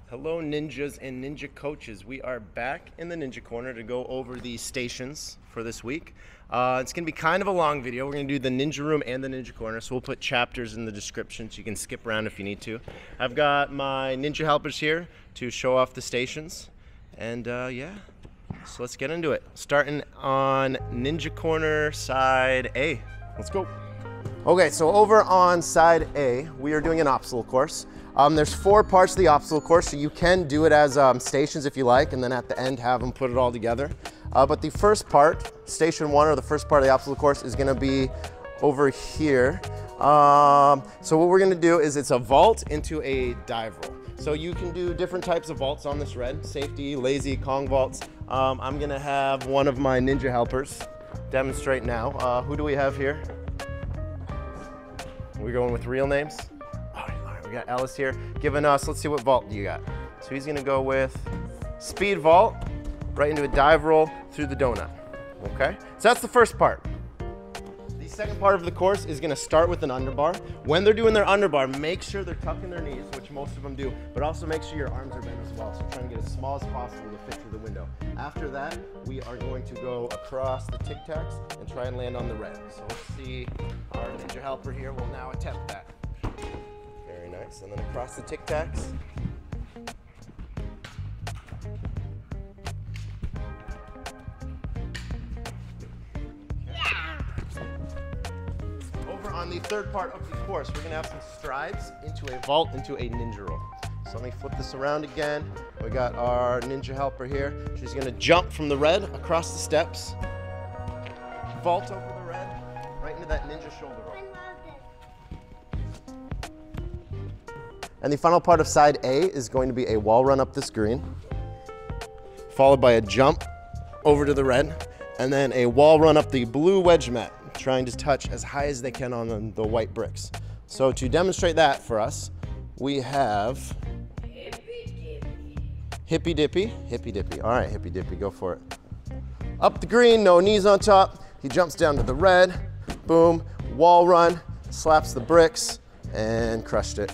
Hello ninjas and ninja coaches. We are back in the Ninja Corner to go over the stations for this week. It's going to be kind of a long video. We're going to do the Ninja Room and the Ninja Corner, so we'll put chapters in the description so you can skip around if you need to. I've got my ninja helpers here to show off the stations, and yeah, so let's get into it. Starting on Ninja Corner side A. Let's go. Okay, so over on side A, we are doing an obstacle course. There's 4 parts of the obstacle course, so you can do it as stations if you like, and then at the end have them put it all together. But the first part, station 1, or the first part of the obstacle course, is going to be over here. So what we're going to do is it's a vault into a dive roll. So you can do different types of vaults on this red, safety, lazy, Kong vaults. I'm going to have one of my ninja helpers demonstrate now. Who do we have here? Are we going with real names? We got Ellis here giving us, let's see what vault do you got. So he's gonna go with speed vault, right into a dive roll through the donut, okay? So that's the first part. The second part of the course is gonna start with an underbar. When they're doing their underbar, make sure they're tucking their knees, which most of them do, but also make sure your arms are bent as well. So try and get as small as possible to fit through the window. After that, we are going to go across the Tic Tacs and try and land on the red. So let's see, our ninja helper here will now attempt that. Very nice, and then across the Tic Tacs. Over on the third part of the course, we're gonna have some strides into a vault, into a ninja roll. So let me flip this around again. We got our ninja helper here. She's gonna jump from the red across the steps, vault over the red, right into that ninja shoulder roll. And the final part of side A is going to be a wall run up this green, followed by a jump over to the red, and then a wall run up the blue wedge mat, trying to touch as high as they can on the white bricks. So to demonstrate that for us, we have Hippy Dippy. Hippy Dippy. All right, Hippy Dippy, go for it. Up the green, no knees on top. He jumps down to the red, boom, wall run, slaps the bricks, and crushed it.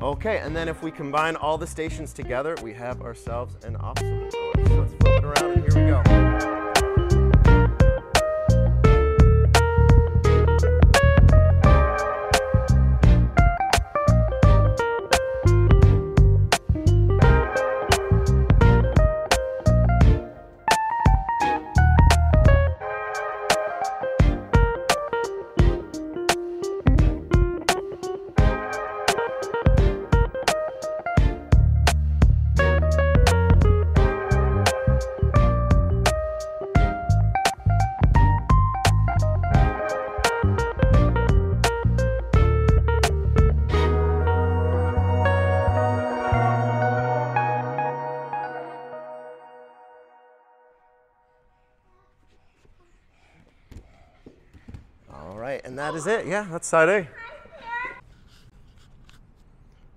Okay, and then if we combine all the stations together, we have ourselves an obstacle course. So let's flip it around and here we go. And that is it. Yeah, that's side A.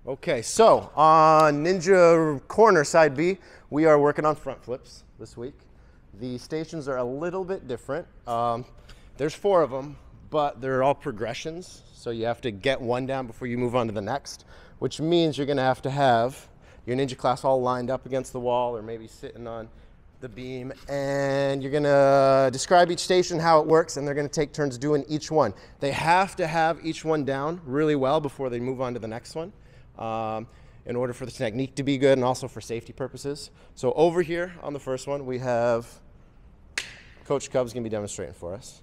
Okay, so on Ninja Corner side B, we are working on front flips this week. The stations are a little bit different. There's 4 of them, but they're all progressions. So you have to get one down before you move on to the next, which means you're gonna have to have your ninja class all lined up against the wall or maybe sitting on the beam, and you're gonna describe each station, how it works, and they're gonna take turns doing each one. They have to have each one down really well before they move on to the next one in order for the technique to be good and also for safety purposes. So over here on the first one, we have Coach Cub's gonna be demonstrating for us.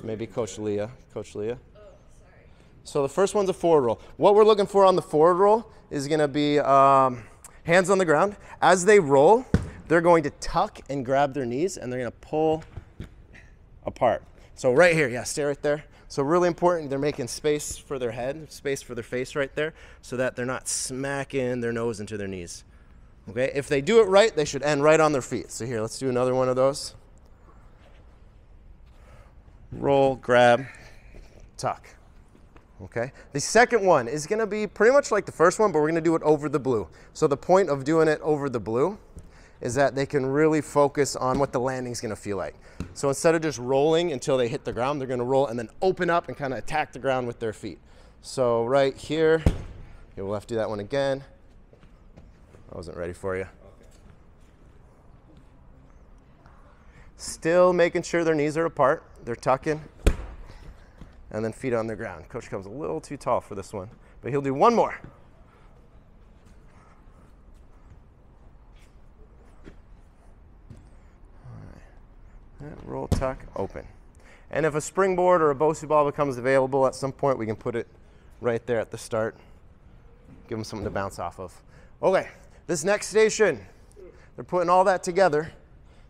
Maybe Coach Leah. Coach Leah. Oh, sorry. So the first one's a forward roll. What we're looking for on the forward roll is gonna be hands on the ground. As they roll, they're going to tuck and grab their knees, and they're gonna pull apart. So right here, yeah, stay right there. So really important, they're making space for their head, space for their face right there, so that they're not smacking their nose into their knees. Okay, if they do it right, they should end right on their feet. So here, let's do another one of those. Roll, grab, tuck. Okay, the second one is gonna be pretty much like the first one, but we're gonna do it over the blue. So the point of doing it over the blue is that they can really focus on what the landing's gonna feel like. So instead of just rolling until they hit the ground, they're gonna roll and then open up and kind of attack the ground with their feet. So right here, we'll have to do that one again. I wasn't ready for you. Still making sure their knees are apart. They're tucking. And then feet on the ground. Coach comes a little too tall for this one, but he'll do one more. All right. Roll, tuck, open. And if a springboard or a Bosu ball becomes available at some point, we can put it right there at the start. Give them something to bounce off of. Okay, this next station, they're putting all that together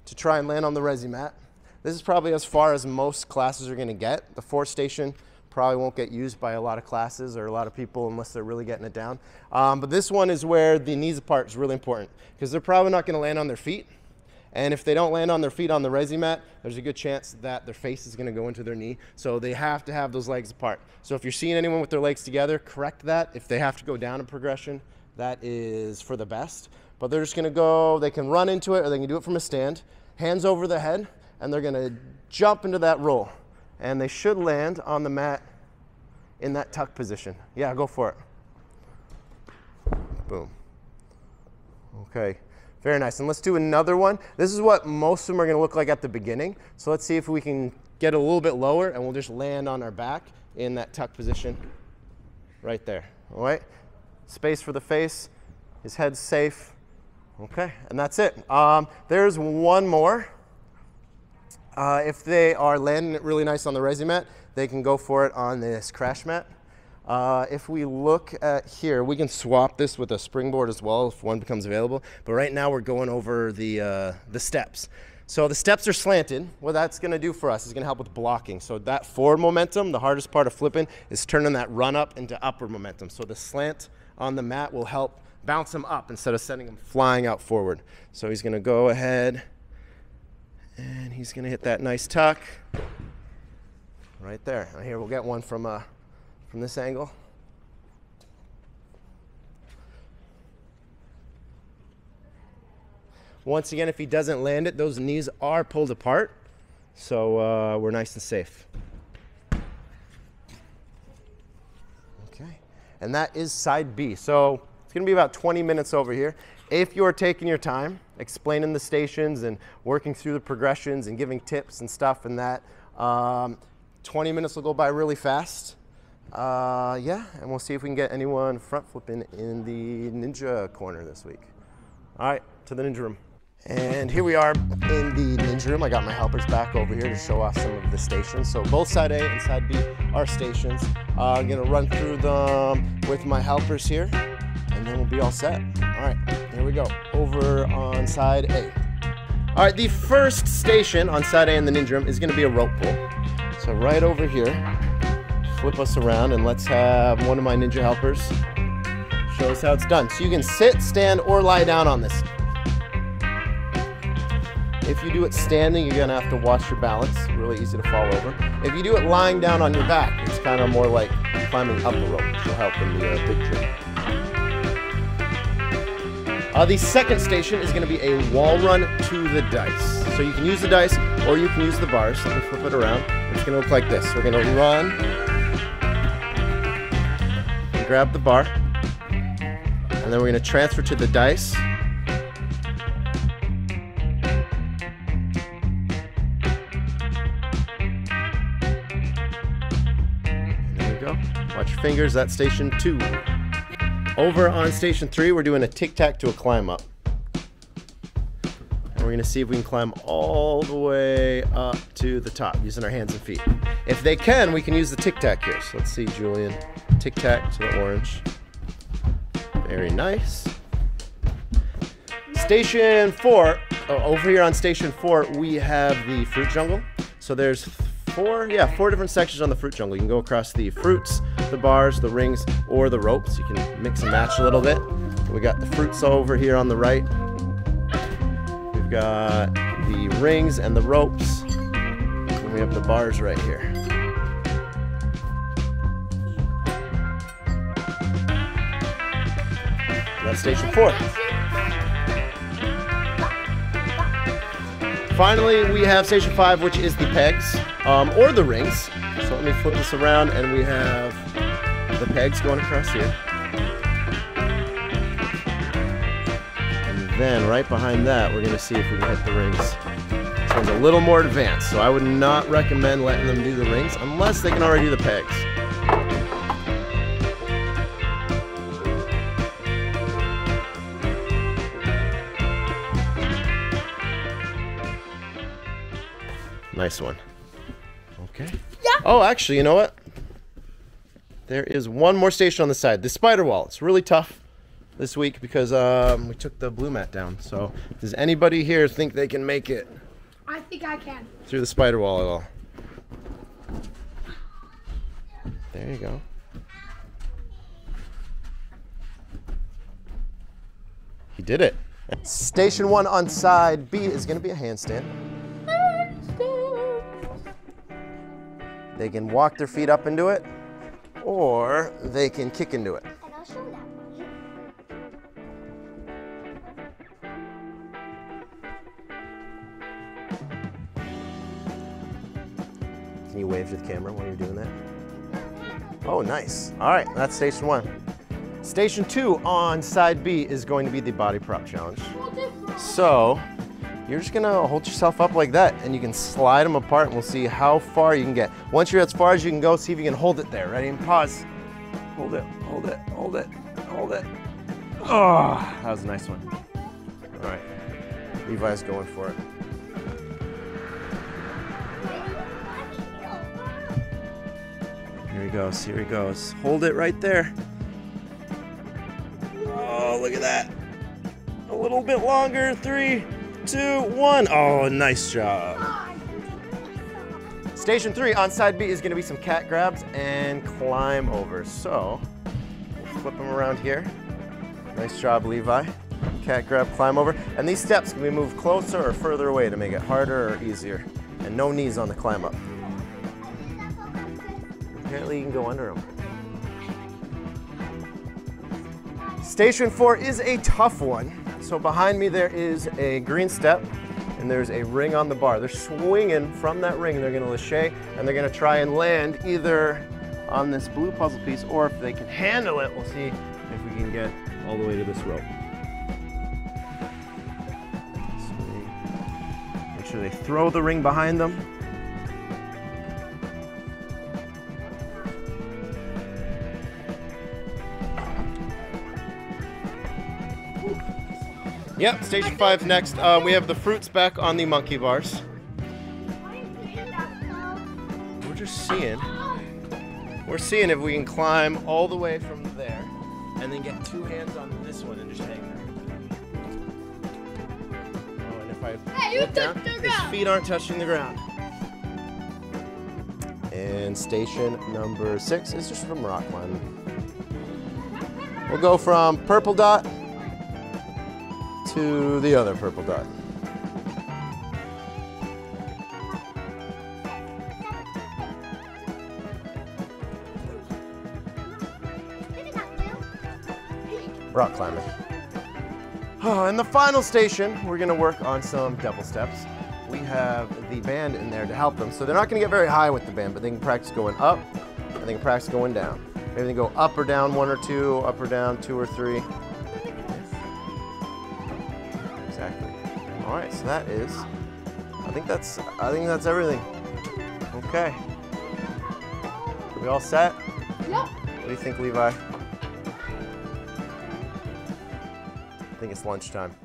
to try and land on the resi mat. This is probably as far as most classes are gonna get. The fourth station probably won't get used by a lot of classes or a lot of people unless they're really getting it down. But this one is where the knees apart is really important because they're probably not gonna land on their feet. And if they don't land on their feet on the resi mat, there's a good chance that their face is gonna go into their knee. So they have to have those legs apart. So if you're seeing anyone with their legs together, correct that. If they have to go down in progression, that is for the best. But they're just gonna go, they can run into it or they can do it from a stand, hands over the head, and they're gonna jump into that roll. And they should land on the mat in that tuck position. Yeah, go for it. Boom. Okay. Very nice, and let's do another one. This is what most of them are gonna look like at the beginning. So let's see if we can get a little bit lower and we'll just land on our back in that tuck position right there, all right? Space for the face, his head's safe. Okay, and that's it. There's one more. If they are landing it really nice on the resi mat, they can go for it on this crash mat. If we look at here, we can swap this with a springboard as well if one becomes available. But right now we're going over the steps. So the steps are slanted. What that's going to do for us is going to help with blocking. So that forward momentum, the hardest part of flipping, is turning that run up into upward momentum. So the slant on the mat will help bounce him up instead of sending him flying out forward. So he's going to go ahead and he's going to hit that nice tuck right there. And here we'll get one from this angle. Once again, if he doesn't land it, those knees are pulled apart, so we're nice and safe. Okay, and that is side B. So it's gonna be about 20 minutes over here. If you're taking your time, explaining the stations and working through the progressions and giving tips and stuff and that, 20 minutes will go by really fast. Yeah, and we'll see if we can get anyone front flipping in the ninja corner this week. All right, to the ninja room. And here we are in the ninja room. I got my helpers back over here to show off some of the stations. So both side A and side B are stations. I'm gonna run through them with my helpers here, and then we'll be all set. All right, here we go. Over on side A. All right, the first station on side A in the ninja room is gonna be a rope pull. So right over here, flip us around and let's have one of my ninja helpers show us how it's done. So you can sit, stand, or lie down on this. If you do it standing, you're gonna have to watch your balance. Really easy to fall over. If you do it lying down on your back, it's kind of more like climbing up the rope, which will help in the big gym. The second station is gonna be a wall run to the dice. So you can use the dice or you can use the bars. Let me flip it around. It's gonna look like this. We're gonna run, and grab the bar, and then we're gonna transfer to the dice. And there we go. Watch your fingers, that's station 2. Over on station 3, we're doing a tic-tac to a climb up. And we're gonna see if we can climb all the way up to the top using our hands and feet. If they can, we can use the tic-tac here. So let's see, Julian. Tic-tac to the orange. Very nice. Station 4, over here on station 4, we have the fruit jungle. So there's four different sections on the fruit jungle. You can go across the fruits, the bars, the rings, or the ropes. You can mix and match a little bit. We got the fruits over here on the right. We've got the rings and the ropes. And we have the bars right here. That's station 4. Finally, we have station 5, which is the pegs, or the rings. So let me flip this around, and we have the pegs going across here. then right behind that, we're gonna see if we can hit the rings. This one's a little more advanced, so I would not recommend letting them do the rings unless they can already do the pegs. Nice one. Okay. Yeah. Oh, actually, you know what? There is one more station on the side. The spider wall. It's really tough this week because we took the blue mat down. So does anybody here think they can make it? I think I can. Through the spider wall at all? There you go. He did it. Station 1 on side B is going to be a handstand. They can walk their feet up into it, or they can kick into it. And I'll show that one. Can you wave to the camera while you're doing that? Oh, nice. All right, that's station 1. Station 2 on side B is going to be the body prop challenge. So you're just gonna hold yourself up like that and you can slide them apart and we'll see how far you can get. Once you're as far as you can go, see if you can hold it there. Ready? And pause. Hold it, hold it, hold it, hold it. Oh, that was a nice one. All right, Levi's going for it. Here he goes, here he goes. Hold it right there. Oh, look at that. A little bit longer, 3, 2, 1. Oh, nice job. Station 3 on side B is going to be some cat grabs and climb overs. So we'll flip them around here. Nice job, Levi. Cat grab, climb over. And these steps can be moved closer or further away to make it harder or easier. And no knees on the climb up. Apparently you can go under them. Station 4 is a tough one. So behind me there is a green step and there's a ring on the bar. They're swinging from that ring and they're gonna lâcher and they're gonna try and land either on this blue puzzle piece or if they can handle it, we'll see if we can get all the way to this rope. So make sure they throw the ring behind them. Yep, station 5 next. We have the fruits back on the monkey bars. We're just seeing. We're seeing if we can climb all the way from there and then get 2 hands on this one and just hang there. Oh, and if I look down, his feet aren't touching the ground. And station number 6 is just from rock climbing. We'll go from purple dot to the other purple dot. Rock climbing. Oh, and the final station, we're gonna work on some double steps. We have the band in there to help them. So they're not gonna get very high with the band, but they can practice going up, and they can practice going down. Maybe they go up or down 1 or 2, up or down 2 or 3. Exactly. All right, so that is, I think that's everything. Okay. Are we all set? Yep. What do you think, Levi? I think it's lunchtime.